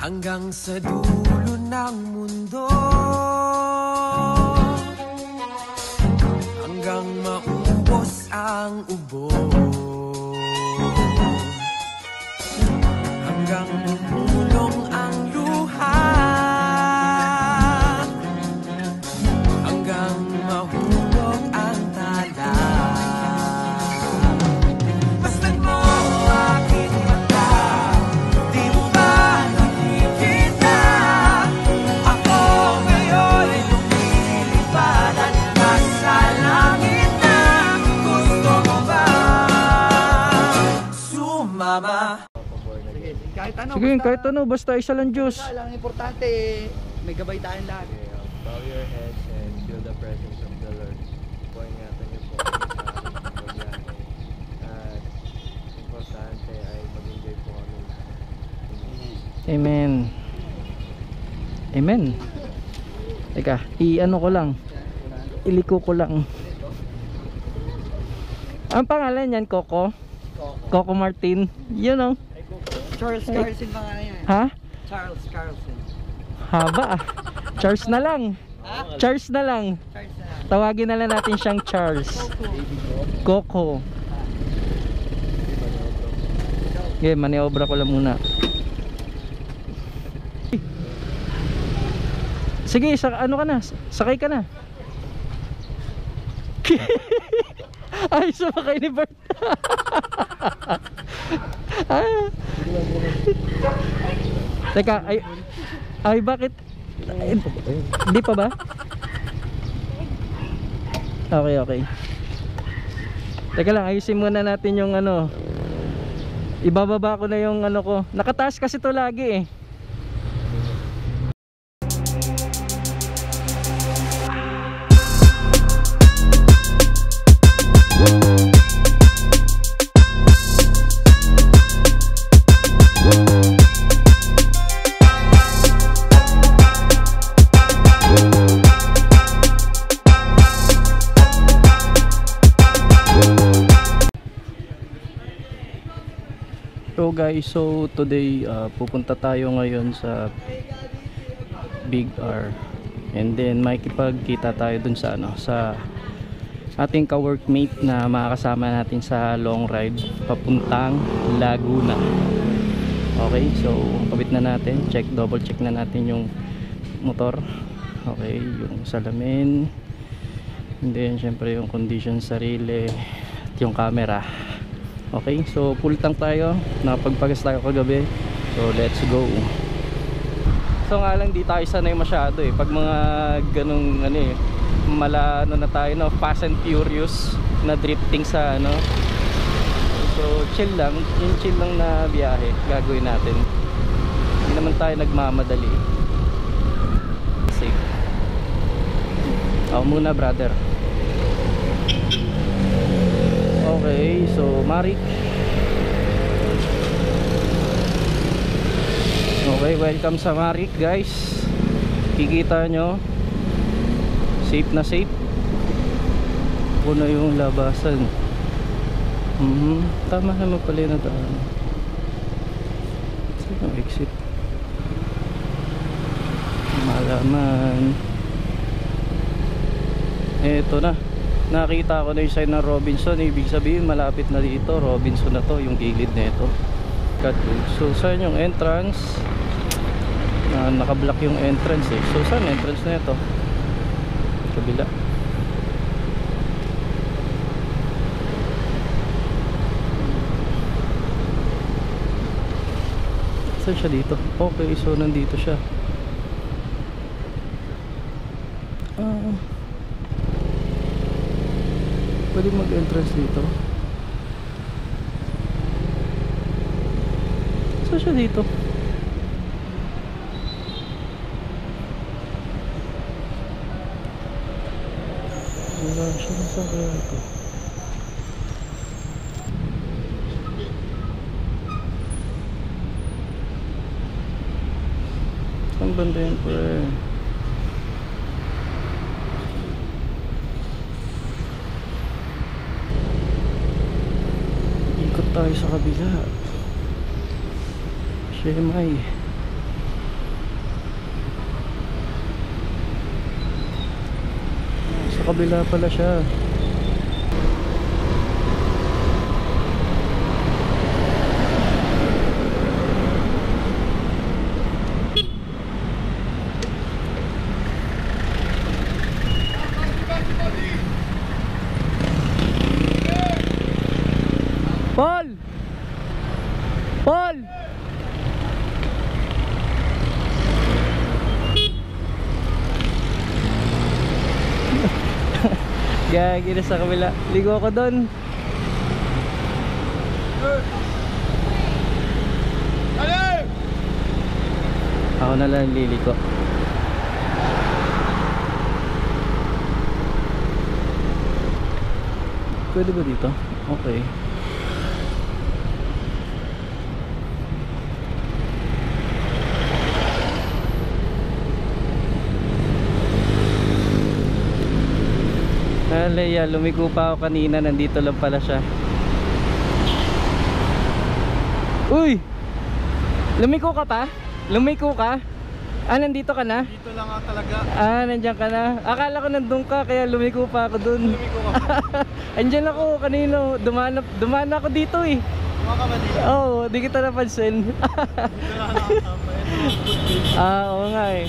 hanggang sa dulo ng mundo, hanggang maubos ang ubo, hanggang bumulong ang luha, hanggang mahulog ang tala. Bastad mo aking mata, di mo ba nakikita? Ako ngayon ay lumilipad at nasa langit na. Gusto mo ba sumama? Sige, kahit ano, basta isa lang Diyos. Ang importante, may gabay tayong lahat. Bow your heads and feel the presence of the Lord. Ingatan niyo po sa pagbiyahe. At importante ay mag-enjoy po kami. Amen. Amen. Teka, i-ano ko lang. Iliko ko lang. Ang pangalan yan, Coco? Coco Martin. You know. Charles Carlson pa nga yan. Ha? Charles Carlson. Haba ah. Charles na lang. Ha? Charles na lang. Charles na lang. Tawagin na lang natin siyang Charles. Coco. Okay, maniobra ko lang muna. Sige, ano ka na? Sakay ka na. Ay, sumakay ni Bert. Teka, ay bakit? Di pa ba? Okay. Teka lang, ayusin muna natin yung ano. Ibababa ko na yung ano ko. Nakataas kasi to lagi eh. So guys, so today pupunta tayo ngayon sa Big R, and then makikipagkita tayo dun sa ano, sa ating ka-workmate na makakasama natin sa long ride papuntang Laguna. Okay, so kabit na natin, double check na natin yung motor. Okay, yung salamin, and then syempre yung condition sarili at yung camera. Okay, so full tank tayo. Nakapagpagas tayo kagabi. So let's go. So nga lang di tayo sanay masyado eh. Pag mga ganung ano eh, ano na tayo, no, Fast and Furious na drifting sa ano. So chill lang, yung chill lang na biyahe gagawin natin. Hindi naman tayo nagmamadali. Safe. Ako muna, brother. Okay, so Marik. Okay, welcome sa Marik guys. Kikita nyo, safe na safe. Ako na yung labasan. Tama naman pala yung nadaan. Saan yung exit? Malaman. Eto na. Nakita ko na yung sign ng Robinson. Ibig sabihin malapit na dito. Robinson na to, yung gilid na ito. So saan yung entrance? Nakablock yung entrance eh. So saan entrance na ito? Kabila. Saan siya dito? Okay, so nandito siya. Pwede mag-entrance dito. Saan siya dito? Wala siya. Saan kaya ito? Saan banda yun po eh? Ikot tayo sa kabila. Siyemay. Sa kabila pala siya. Paul! Paul! Gagi na sa kabila. Ligo ako doon. Ako na lang liliko. Pwede ba dito? Okay. Leia, lumiko pa ako kanina, nandito lang pala siya. Uy! Lumiko ka pa? Lumiko ka? Ah, nandito ka na? Dito lang ako talaga. Ah, nandiyan ka na? Akala ko nandun ka, kaya lumiko pa ako dun. Lumiko ka pa. Andyan ako kanino, dumaan ako dito eh. Mga ka ba dito? Oo, di kita napansin. Dito lang ako kasama. Ah, oo nga eh.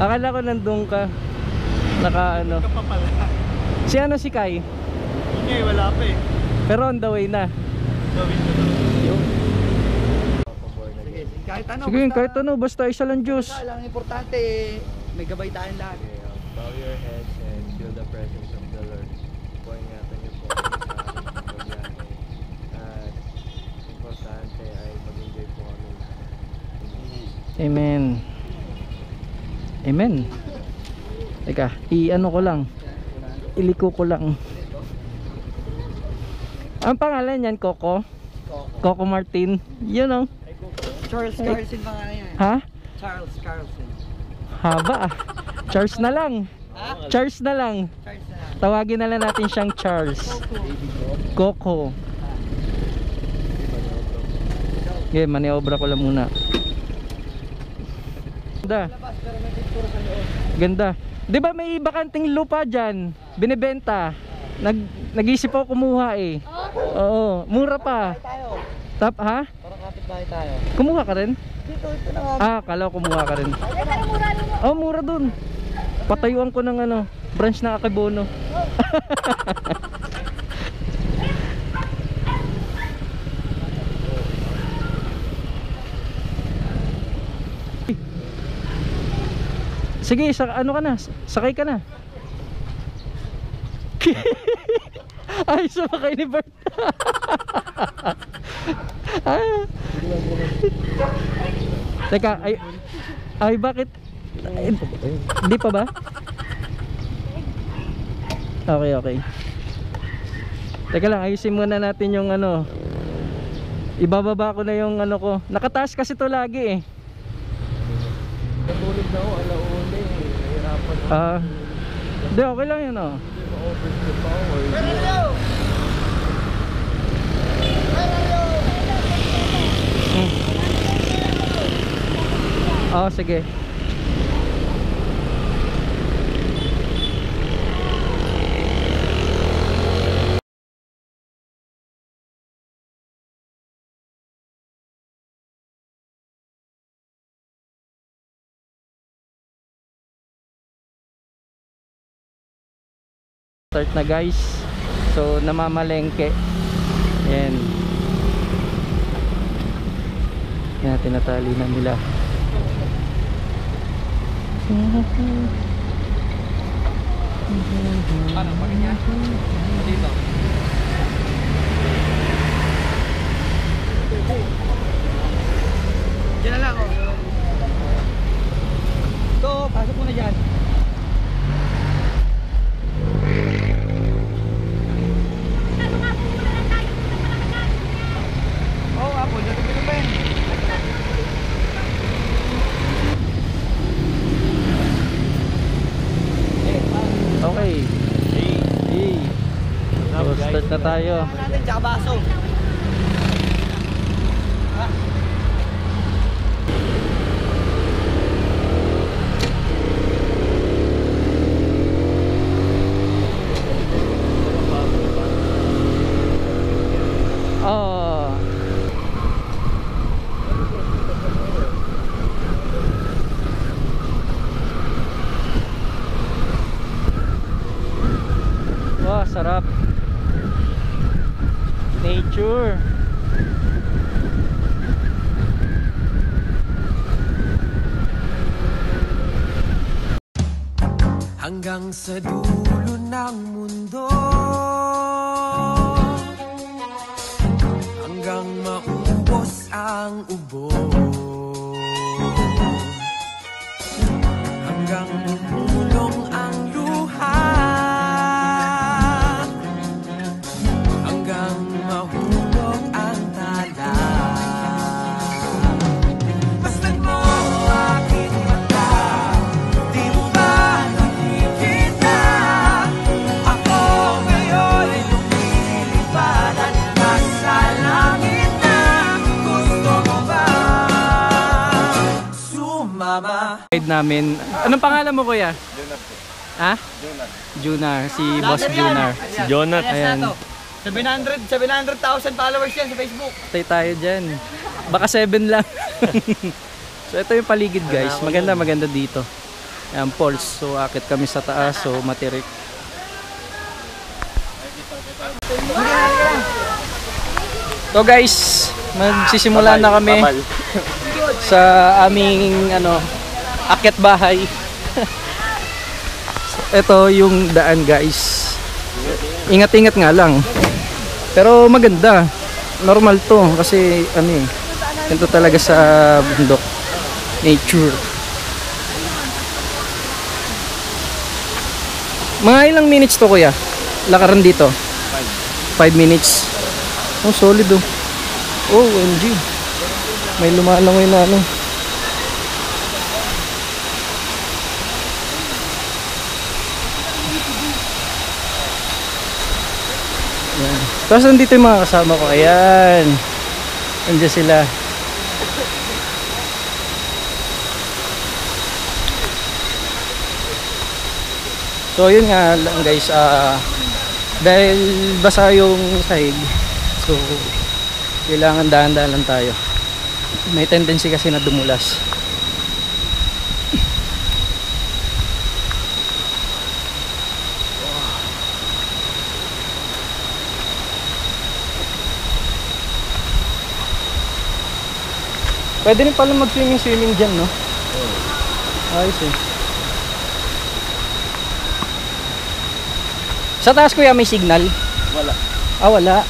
Akala ko nandun ka. Naka ano. Ka pa pala. Si ano si Kai? Hindi, wala pa eh. Pero on the way na. Gawin ko to. Sige, kahit ano. Sige, kahit ano, basta isa lang Diyos. Basta lang importante, may gabay tayong lahat. Okay, bow your heads and feel the presence of the Lord. Po, ingatan niyo po kami sa aming pagbiyahe. At importante ay mag-enjoy po kami lahat. Amen. Amen. Teka, i-ano ko lang. Iliko ko lang. Ang pangalan niyan, Coco? Coco Martin. Yun o. Charles Carlson pa nga yan. Ha? Charles Carlson. Haba ah. Charles na lang. Ha? Charles na lang. Charles na lang. Tawagin na lang natin siyang Charles. Coco. Okay, maniobra ko lang muna. Ganda. Ganda. 'Di ba may bakanting lupa diyan? Binebenta. Nag-isip ako kumuha eh. Oo, mura pa. Tayo. Tap ha? Parang kapitbahay tayo. Kumuha ka rin? Dito, ito na nga. Ah, kala ko kumuha ka rin. Oh, mura dun. Patayuan ko ng ano, branch ng Akebono. Sige, ano ka na? Sakay ka na. Ay, sumakay ni Bert. Ah. Teka, ay bakit? Hindi pa ba? Okay, okay. Teka lang, ayusin muna natin yung ano. Ibababa ko na yung ano ko. Nakataas kasi to lagi eh. Natulog na ako, alauna eh. Nahirapan ako. Ah. Hindi, okay lang yun oh. Ma-oversleep ako or Oh, sige. Start na guys. So namamalengke. Yan. Yan, tinatali na nila. Paano, bakit yan? Dito. Diyan na lang, oh. Ito, pasok mo na dyan. Oo, Apple, dito ko pa yun. Okay. Hey. So, start na tayo. Kailangan natin, tsaka baso. Ha? hanggang sa dulo ng mundo, hanggang maubos ang ubo, hanggang bumulong ang luha, hanggang mahulog ang tala. Masdan mo aking mata, di mo ba nakikita? Ako ngayon ay lumilipad at nasa langit na. Gusto mo ba sumama? Guide namin. Anong pangalan mo, kuya? Jonar po. Ha? Junar. Si Boss Junar. Si Jonat. Ayan. 700,000 followers yan sa Facebook. Tay tayo dyan. Baka 7 lang. So ito yung paligid guys. Maganda dito. Ayan, falls. So akit kami sa taas. So matirik. So guys, magsisimula na kami sa aming akit bahay. Ito yung daan guys. Ingat-ingat nga lang. Pero maganda. Normal to kasi ito talaga sa bundok. Nature. Mga ilang minutes to kuya? Lakaran dito? 5 minutes. Oh, solid oh. Oh, OMG. May lumalangoy na Ayan. Tapos nandito yung mga kasama ko. Ayan. Nandiyan sila. So yun nga lang guys. Dahil basa yung sahig. So kailangan dahan-dahan lang tayo. May tendency kasi na dumulas. Pwede rin pala mag-swimming dyan, no? Ayos eh. Sa taas kuya may signal? Wala. Ah, wala.